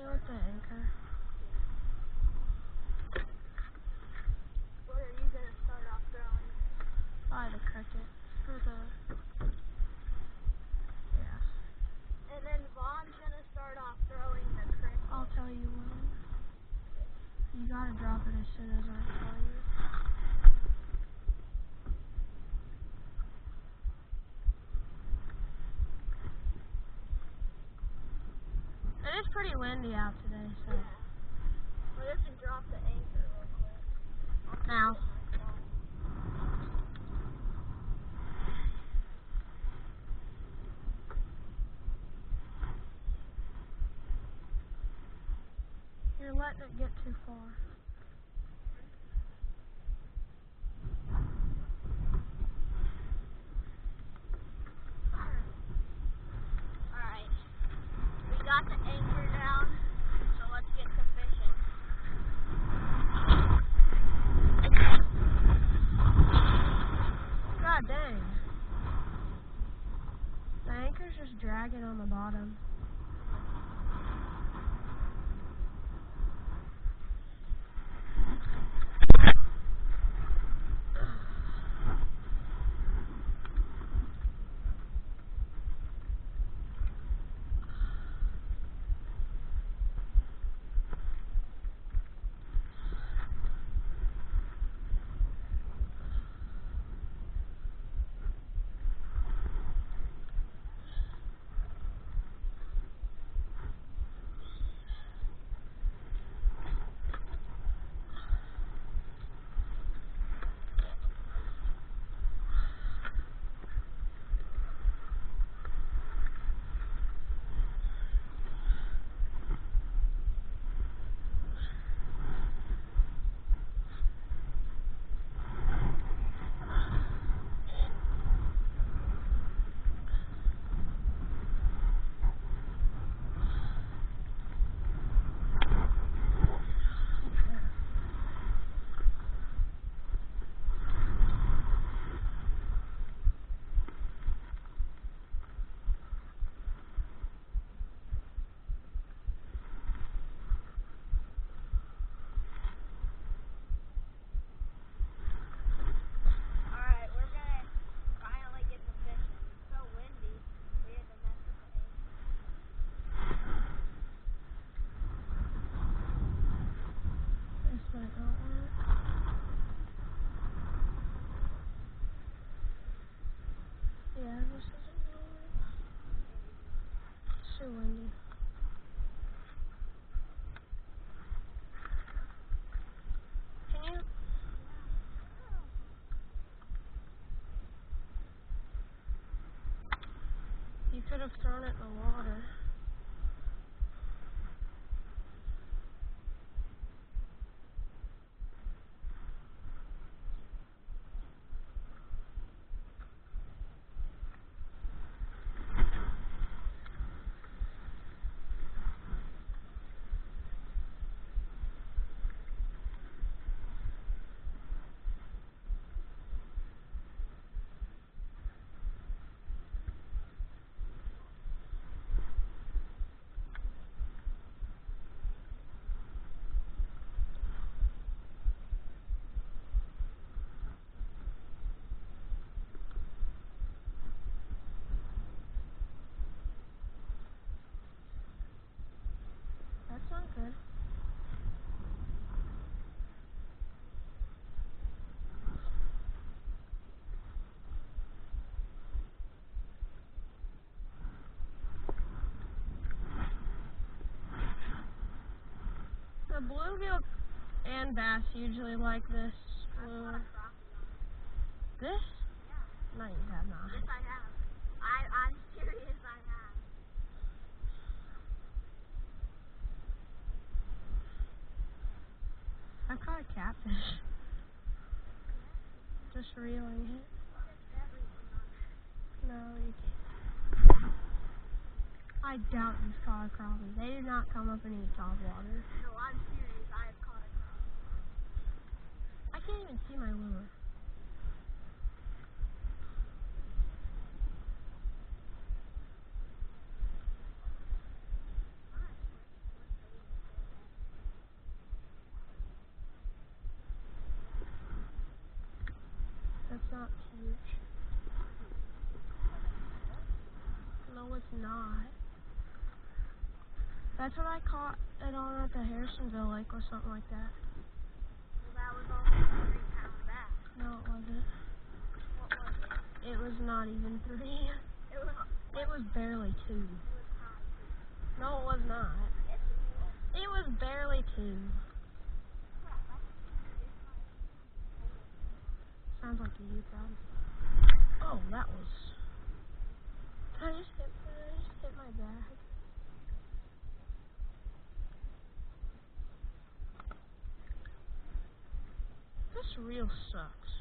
with the anchor. What are you going to start off throwing? By the cricket. For the... Yeah. And then Vaughn's going to start off throwing the cricket. I'll tell you when. You gotta drop it as soon as I tell you. It is pretty windy out today, so. Yeah. Well, you can drop the anchor real quick. Now. You're letting it get too far. Alright. We got the anchor down, so let's get to fishing. God dang. The anchor's just dragging on the bottom. Yeah, this isn't really work. It's too windy. Can you? You could have thrown it in the water. That's not good. The bluegill and bass usually like this lure. This? Yeah. No, you have not. Yes, I have. I'm serious, I have. I've caught a catfish. Just reeling it. No, you can't. I doubt you've caught a crappie. They do not come up and eat top water. No, I'm serious. I have caught a crappie. I can't even see my lure. not huge. No, it's not. That's what I caught it on at the Harrisonville Lake or something like that. Well, that was also a 3-pound bass. No, it wasn't. What was it? It was not even 3. It was barely 2. It was high. No, it was not. Yes, it was. It was barely 2. Sounds like a you problem. Oh, that was. Did I just hit my bag? This reel sucks.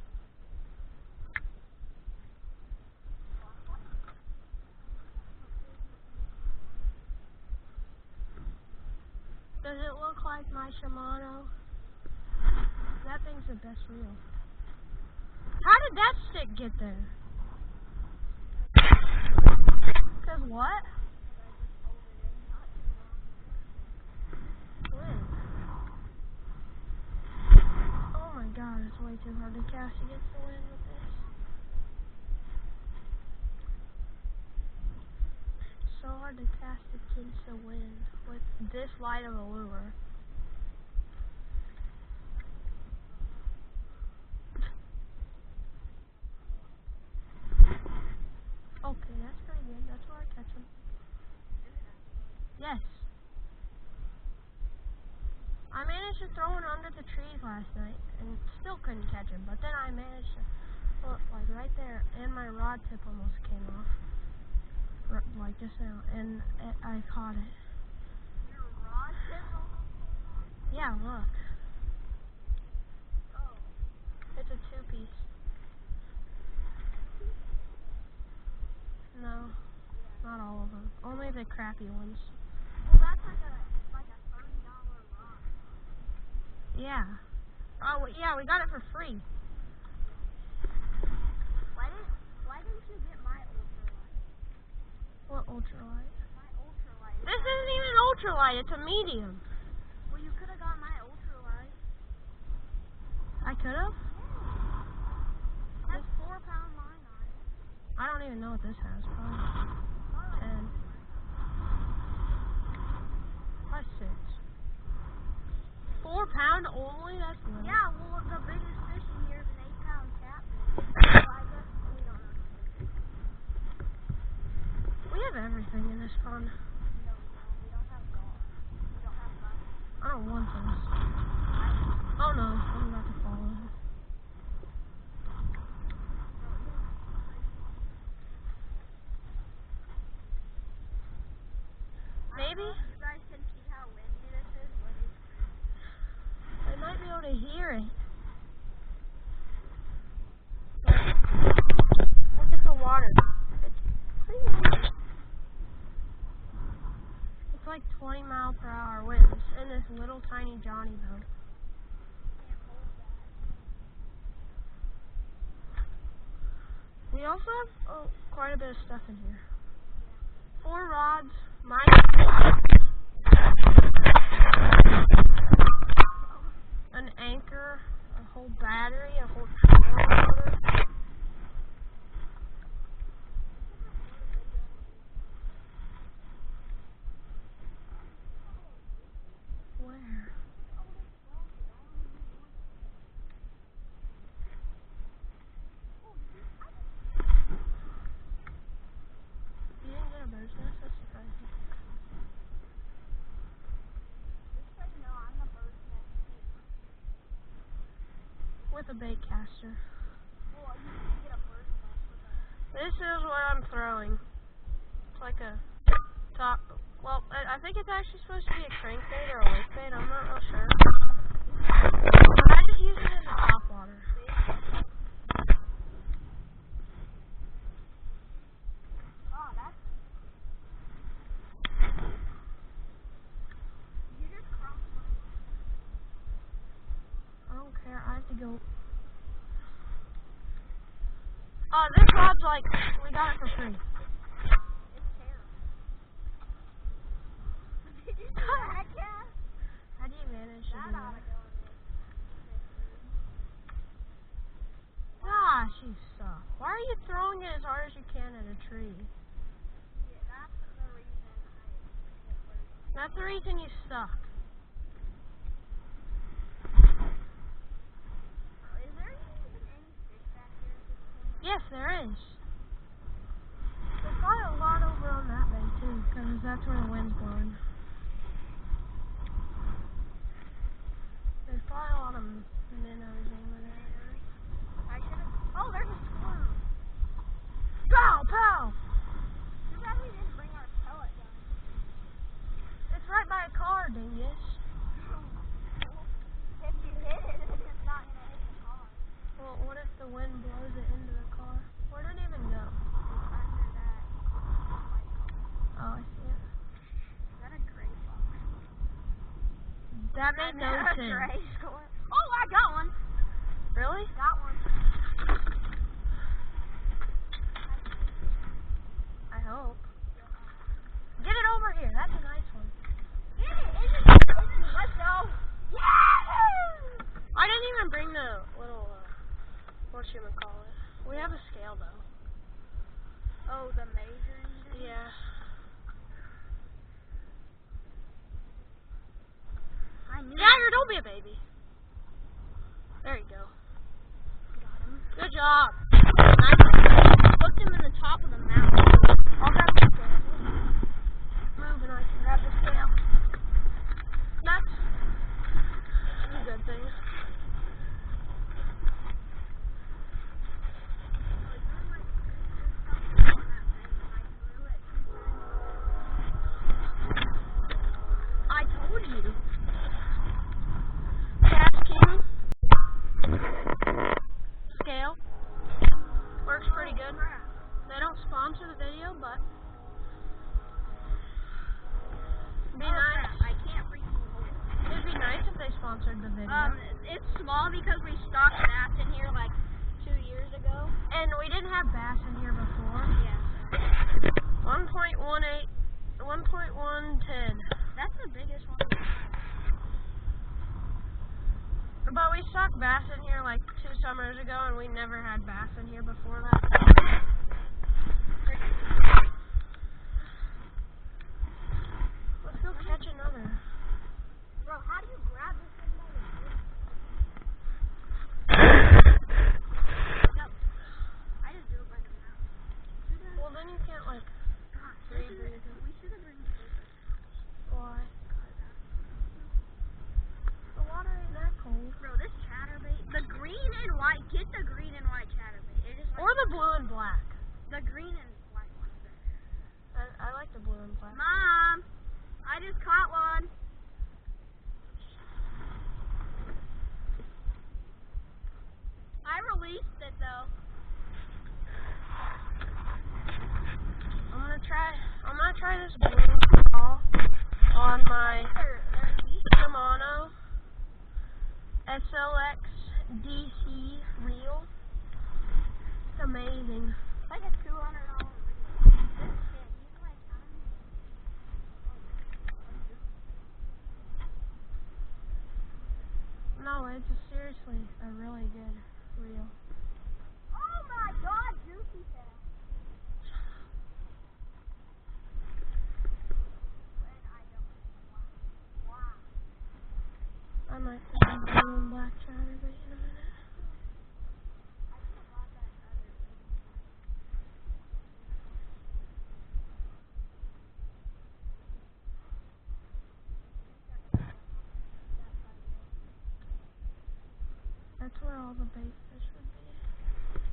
Does it look like my Shimano? That thing's the best reel. How did that stick get there? Cause what? When? Oh my god, it's way too hard to cast against the wind with this. So hard to cast against the wind with this light of a lure. Okay, that's pretty good. That's where I catch them. Yes. I managed to throw one under the trees last night and still couldn't catch him. But then I managed to, like right there, and my rod tip almost came off. Like just now, and I caught it. Your rod tip almost came off? Yeah, look. Oh. It's a 2-piece. No, not all of them. Only the crappy ones. Well, that's like a $30 rod. Yeah. Oh, yeah, we got it for free. Why didn't you get my ultralight? What ultralight? My ultralight. This isn't even ultralight, it's a medium. Well, you could have got my ultralight. I could have? It has 4-pound line on it. I don't even know what this has. Probably 10. Probably 6. 4 pound only? That's little. Yeah, well, the biggest fish in here is an 8-pound catfish. So I guess we don't know. We have everything in this pond. No, we don't. We don't have golf. We don't have money. I don't want those. Oh no, I'm about to fall in. Maybe? You guys can see how windy this is, but it's crazy. I might be able to hear it. Look at the water. It's pretty windy. It's like 20-mile-per-hour winds in this little tiny Johnny boat. Can't hold that. We also have quite a bit of stuff in here. 4 rods, an anchor, a whole battery, a whole trolling motor. Where? You didn't get a bird's nest? That's surprising. Just so you know, I'm the bird's nest too. With a bait caster. Well, you can get a bird's nest with a... This is what I'm throwing. It's like a top. Well, I think it's actually supposed to be a crankbait or a wake bait. I'm not real sure. But I just use it as a top water. Oh, that's... You just crossed my line. I don't care. I have to go. This rod's like, we got it for free. It's terrible. Did you see that, Cat? How do you manage to do That ought that? to go in this food. Gosh, you suck. Why are you throwing it as hard as you can at a tree? Yeah, that's the reason That's the reason you suck. Is there even any fish back here at this point? Yes, there is. There's probably a lot over on that bay too, because that's where the wind's blowing. There's probably a lot of minnows over there. I should have. Oh, there's a squirrel. Pow! Pow! Too bad we didn't bring our pellet gun. It's right by a car, dingus. If you hit it, it's not going to hit the car. Well, what if the wind blows it into the car? Where did it even go? It's under that white car. Oh, I see it. Is that a gray fox? That made no A sense. gray squirrel. Oh, I got one. Really? Got one. I hope. Get it over here. That's a nice one. Get it. Let's go. Yeah! I didn't even bring the little, whatchamacallit. We have a scale, though. Oh, the measuring thing? Yeah. I knew Jagger, don't be a baby. There you go. got him. Good job. I hooked him in the top of the mountain. I'll grab the scale. Move and I can grab the scale. That's a good thing. I told you. Cash King. Scale. Works pretty good. They don't sponsor the video, but it'd be nice. I can't freaking hold it. It'd be nice if they sponsored the video. It's small because we stocked bass in here like 2 years ago. And we didn't have bass in here before. Yeah. 1.10. That's the biggest one. But we stocked bass in here like 2 summers ago, and we never had bass in here before that. Let's go catch another. Bro, how do you grab this thing by the foot? No. I just do it by the mouth. Well, then you can't, like, We should have been closer. fly. The water ain't that cold. Bro, this chatterbait, the green and white, get the green and white chatterbait. It is like Or the blue and black. the green and white one is better. I like the blue and black. Mom, I just caught one. I released it though. I'm gonna try this blue ball on my Shimano SLX DC reel. It's amazing. It's like a $200 reel. This shit, he's like, No, it's seriously a really good reel. oh my god, Juicy tail. And I don't know why. I might put some blue and black chatterbait in a minute. I should have bought that other That's where all the bait fish would be.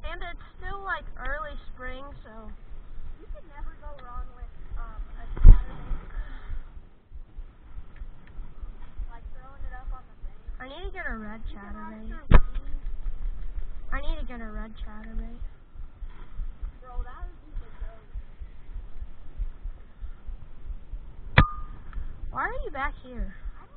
And it's still like early spring, so You can never go wrong with a chatterbait. Like throwing it up on the bank. I need to get a red You can watch chatterbait. your wings. I need to get a red chatterbait. Bro, that would be the goat. Why are you back here? I don't know.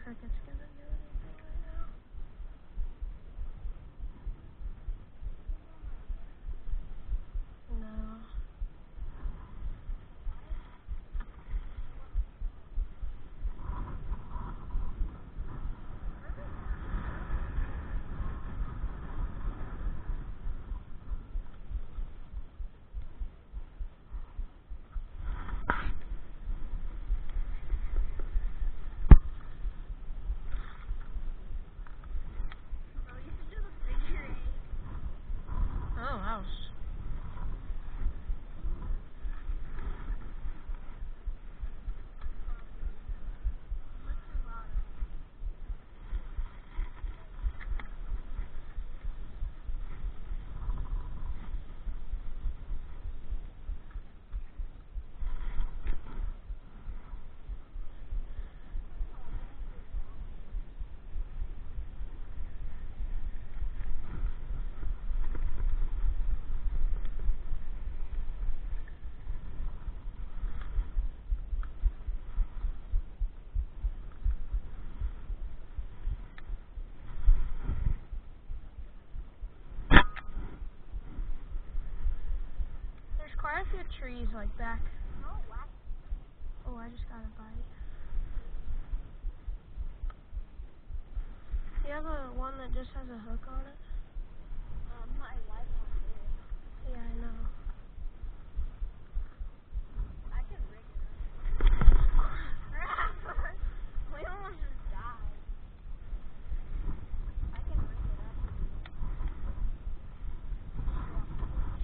cricket's gonna do anything right now. No. Oh, that was... There's quite a few trees like back. Oh, I just got a bite. You have a one that just has a hook on it? My wife wants it. Yeah, I know. I can rig it up. Crap! We almost just died. I can rig it up.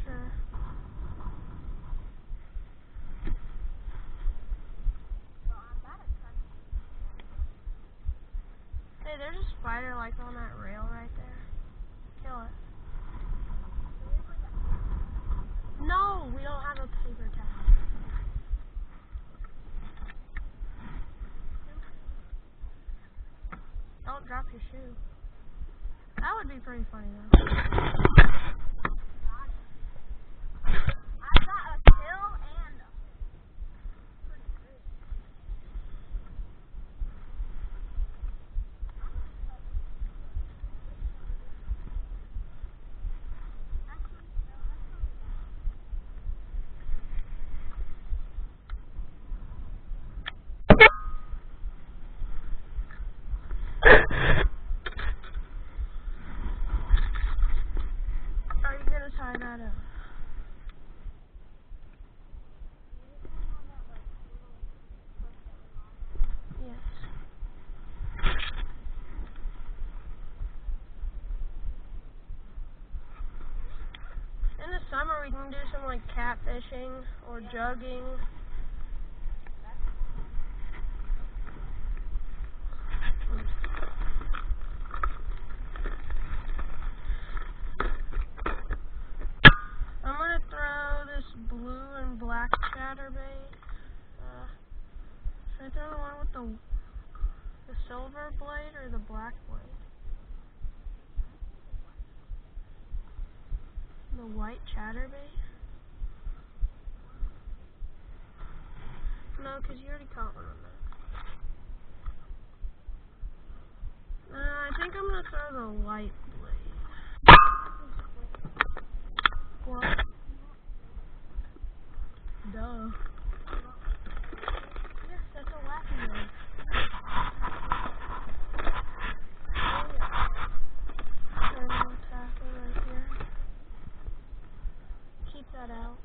Sure. So I'm about to cut. Hey, there's a spider like on that rail right there. Kill it. No, we don't have a paper towel. Don't drop your shoe. That would be pretty funny though. I got a kill and a pretty good. Actually, no, that's probably Are you gonna tie that up? Yes. In the summer we can do some like catfishing or jugging. I'm gonna throw this blue and black chatterbait. Should I throw the one with the silver blade or the black blade? The white chatterbait? No, because you already caught one on that. I think I'm gonna throw the white blade. What? Duh. Yes, that's a wacky blade. Oh yeah. Terminal tackle right here. Keep that out.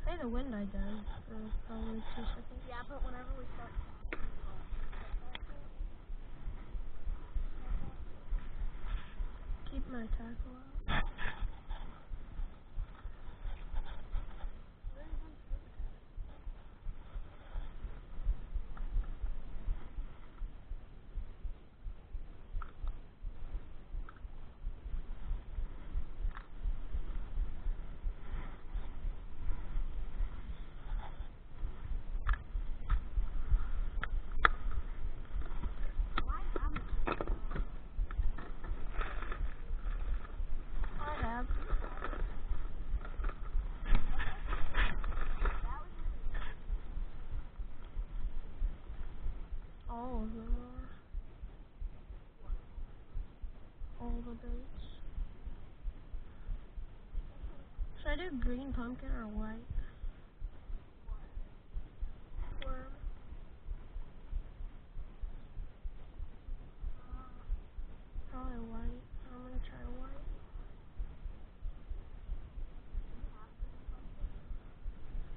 Hey, the wind died down for probably 2 seconds. yeah, but whenever we start Keep my tackle out. all the baits. Should I do green pumpkin or white? Worm. Probably white. I'm gonna try white.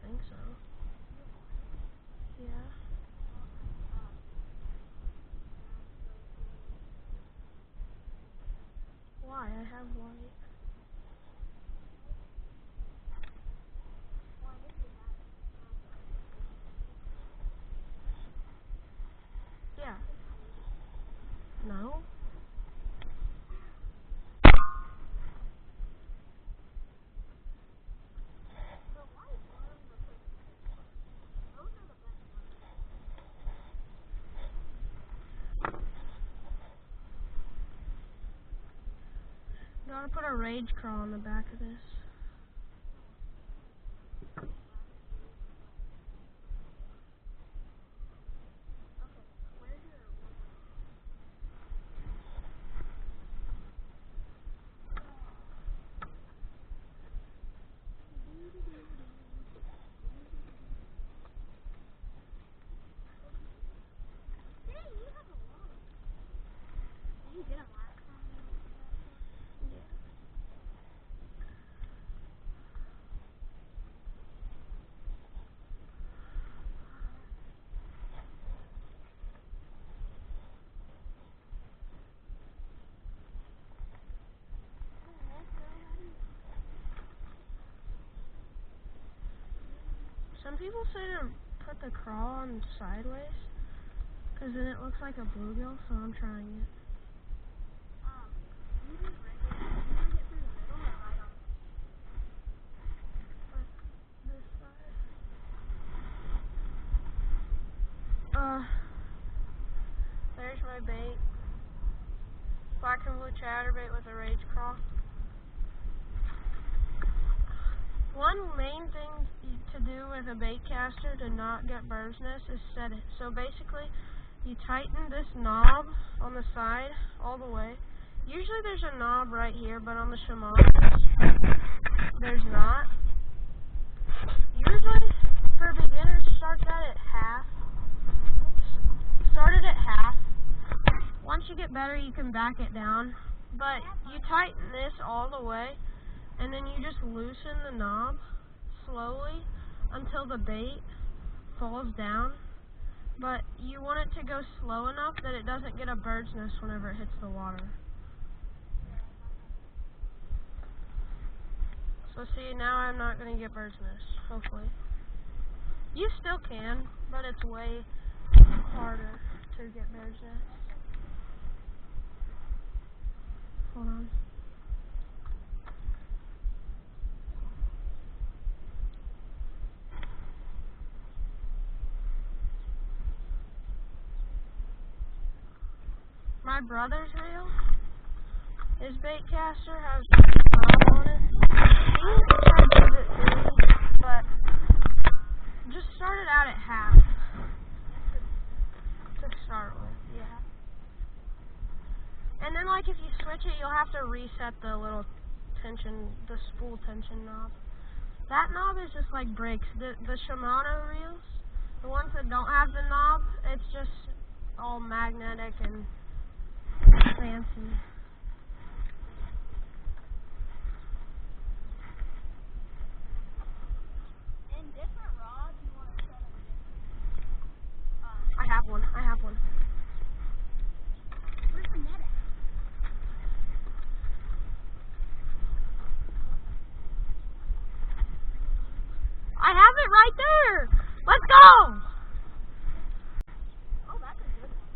I think so. Yeah. Why? I have white. Yeah. No? Gotta put a rage crawl on the back of this. Some people say to put the crawl on sideways, because then it looks like a bluegill, so I'm trying it. This side. There's my bait. Black and blue chatterbait with a rage crawl. One main thing to do with a bait caster to not get bird's nest is set it. So basically, you tighten this knob on the side all the way. Usually there's a knob right here, but on the Shimano, there's not. Usually, for beginners, start that at half. Start it at half. Once you get better, you can back it down. But you tighten this all the way, and then you just loosen the knob slowly until the bait falls down. But you want it to go slow enough that it doesn't get a bird's nest whenever it hits the water. So see, now I'm not going to get bird's nest, hopefully. You still can, but it's way harder to get bird's nest. Hold on. My brother's reel, his bait caster has a knob on it. You can try to use it too, but just start it out at half to start with, yeah. And then, like, if you switch it, you'll have to reset the little tension, the spool tension knob. That knob is just like brakes. The Shimano reels, the ones that don't have the knob, it's just all magnetic and fancy. In different rods, you want to set them different. I have one. Where's the net at? I have it right there. Let's go. Oh, that's a good one.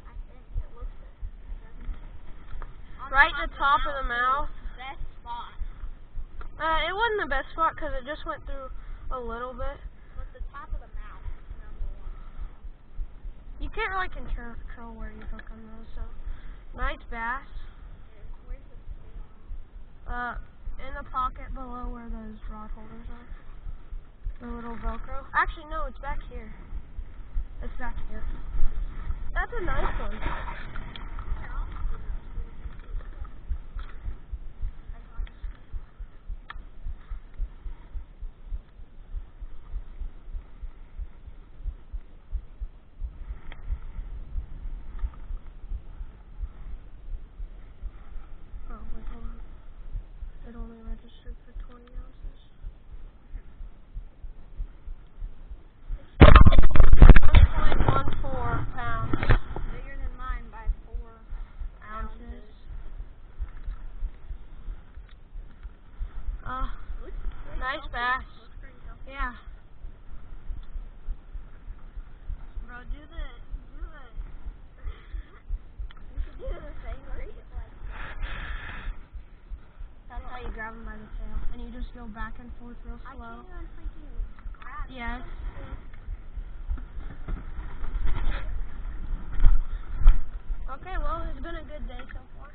I think it looks good. Right at the top of the mouth. Best spot. It wasn't the best spot because it just went through a little bit. But the top of the mouth is number one. You can't really control where you hook on those, so nice bass. Where's the tail? In the pocket below where those rod holders are. The little Velcro. Actually, no, it's back here. It's back here. That's That's a nice one. Oh, wait, hold on. It only registered for 20 ounces. 1.14 pounds. Bigger than mine by 4 ounces. Nice bass. Yeah. Bro, do the you should do the thing where you like That's how you grab them by the tail. And you just go back and forth real slow. I can't even freaking grab it. Yes. Okay, well, it's been a good day so far.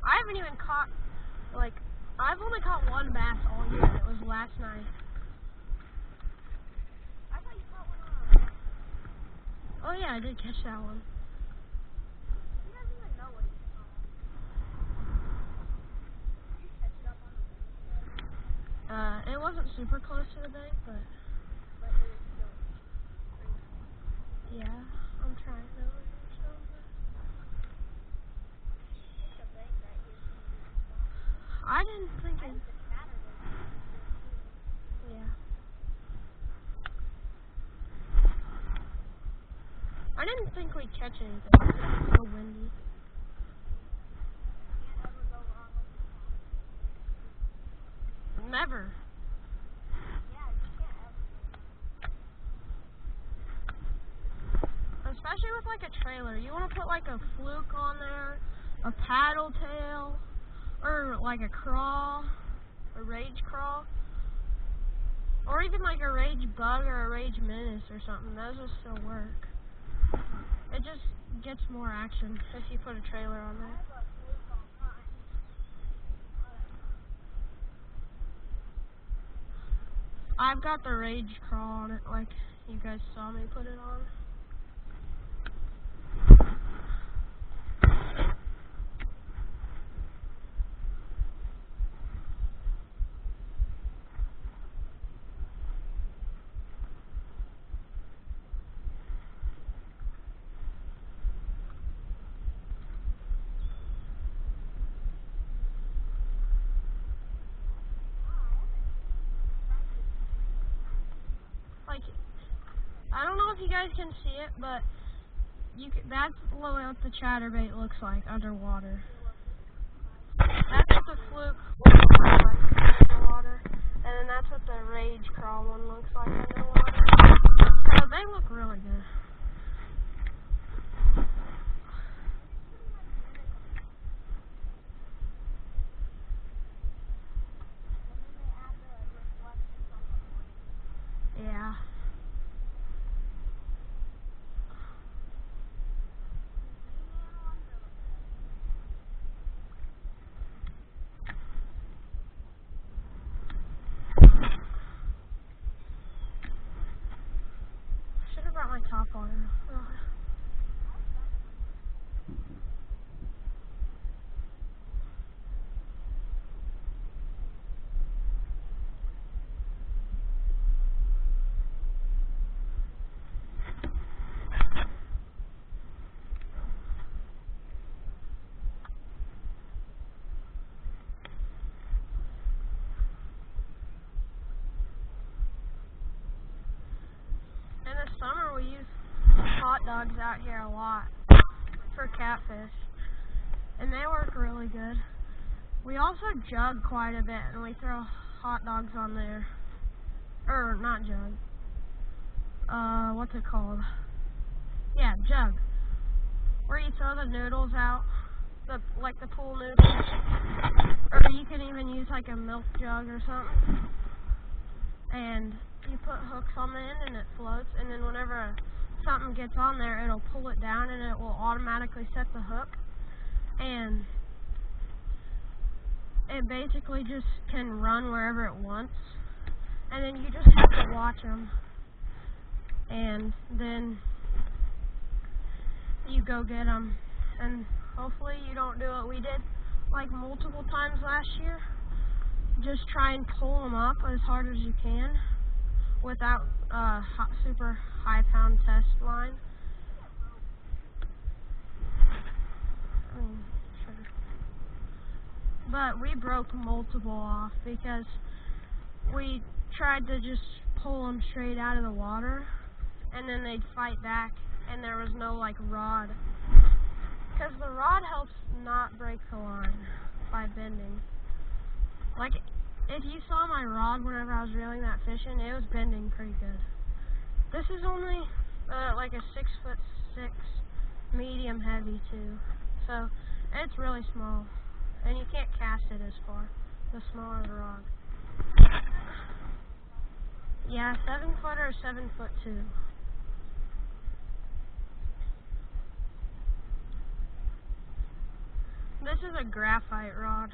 I haven't even caught, I've only caught one bass all year. It was last night. I thought you caught one on a rig. Oh, yeah, I did catch that one. He doesn't even know what he's caught. Did you catch it up on the bank? It wasn't super close to the bank, but But it was still pretty nice. yeah, I'm trying to or something. It's a bank right here. So you can stop. I didn't think I it. think the chatterbait is good too. Yeah. I didn't think we'd catch anything. It was so windy. Can't ever go wrong with the Never. Yeah, you can't ever. Especially with like a trailer. You want to put like a fluke on there, a paddle tail, or like a crawl, a rage crawl, or even like a rage bug or a rage menace or something. Those will still work. It just gets more action if you put a trailer on I there. have a fluke on mine. I've got the rage crawl on it, like you guys saw me put it on. Like, I don't know if you guys can see it, but that's what the chatterbait looks like underwater. That's what the fluke looks like underwater, and then that's what the rage crawl one looks like underwater. So they look really good. Yeah. Should have brought my top water. Oh. In the summer, we use hot dogs out here a lot for catfish, and they work really good. We also jug quite a bit, and we throw hot dogs on there. Or, not jug. What's it called? Yeah, jug. Where you throw the noodles out, like the pool noodles. Or you can even use like a milk jug or something. And you put hooks on the end and it floats, and then whenever something gets on there, it'll pull it down and it will automatically set the hook. And it basically just can run wherever it wants. And then you just have to watch them. and then you go get them, and hopefully you don't do what we did like multiple times last year. Just try and pull them up as hard as you can without super high pound test line. Sure. But we broke multiple off because we tried to just pull them straight out of the water, and then they'd fight back, and there was no like rod. Because the rod helps not break the line by bending. Like, if you saw my rod whenever I was reeling that fish in, it was bending pretty good. This is only like a 6'6" medium heavy too. So it's really small, and you can't cast it as far, the smaller the rod. Yeah, 7-footer or 7'2". This is a graphite rod.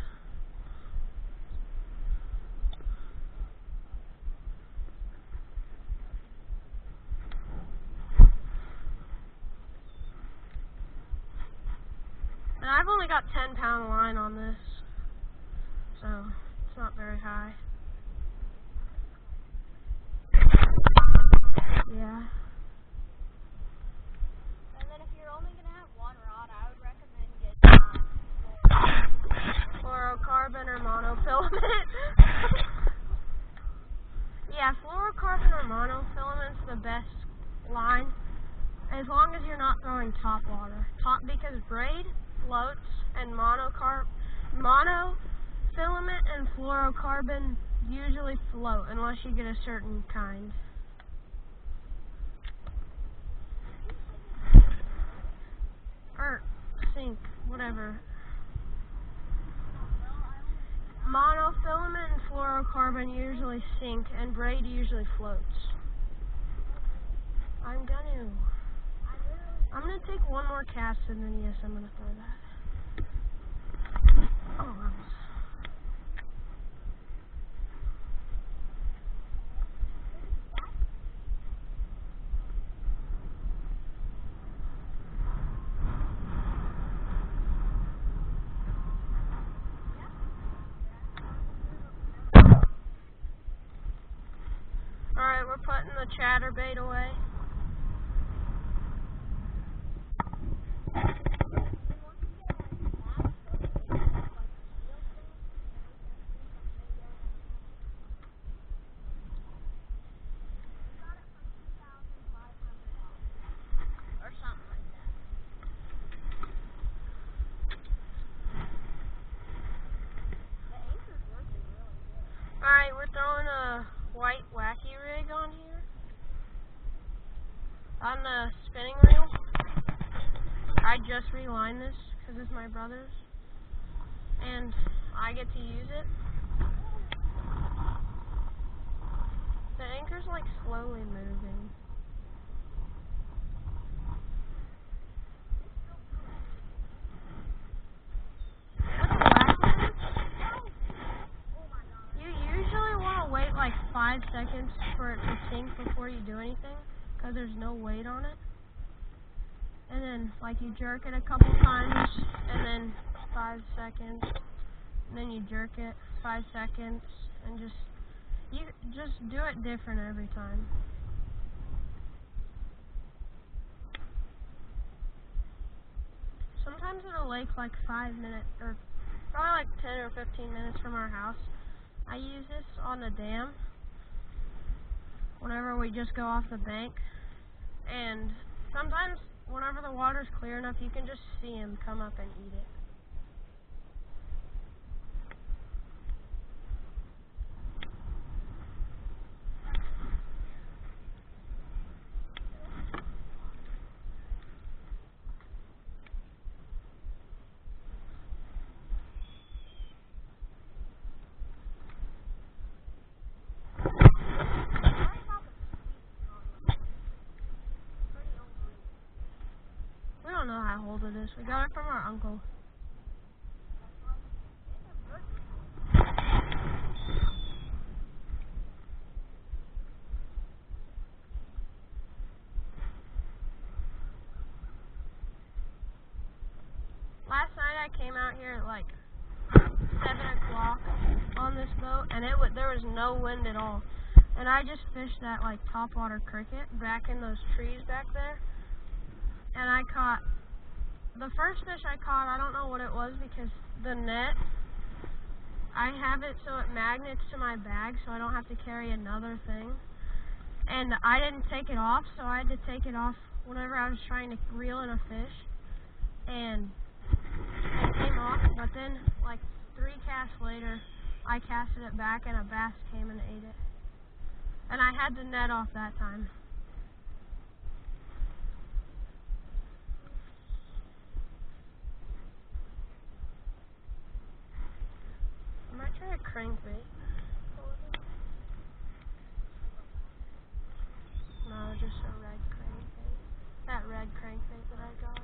And I've only got 10-pound line on this, so it's not very high. Yeah. And then if you're only going to have one rod, I would recommend getting fluorocarbon or monofilament. Yeah, fluorocarbon or monofilament's the best line, as long as you're not throwing top water. Because braid floats, and monofilament and fluorocarbon usually float unless you get a certain kind. Or sink, whatever. Monofilament and fluorocarbon usually sink, and braid usually floats. I'm gonna take one more cast, and then yes, I'm gonna throw that. Oh, Alright, we're putting the chatterbait away. or something like that. The anchor's working really good. Alright, we're throwing a white wacky rig on here. On the spinning reel. I just relined this because it's my brother's, and I get to use it. The anchor's like slowly moving. You usually want to wait like 5 seconds for it to sink before you do anything, because there's no weight on it. And then like you jerk it a couple times, and then 5 seconds, and then you jerk it 5 seconds, and you just do it different every time. Sometimes it'll lake like 5 minutes, or probably like 10 or 15 minutes from our house. I use this on the dam whenever we just go off the bank, and sometimes whenever the water's clear enough, you can just see him come up and eat it. We don't know how old it is. We got it from our uncle. came out here at like 7 o'clock on this boat, and there was no wind at all. And I just fished that like topwater cricket back in those trees back there. And I caught, the first fish I caught, I don't know what it was because the net, I have it so it magnets to my bag so I don't have to carry another thing. And I didn't take it off, so I had to take it off whenever I was trying to reel in a fish. And it came off, but then like 3 casts later, I casted it back and a bass came and ate it. And I had the net off that time. I might try a crankbait. No, just a red crankbait. That red crankbait that I got.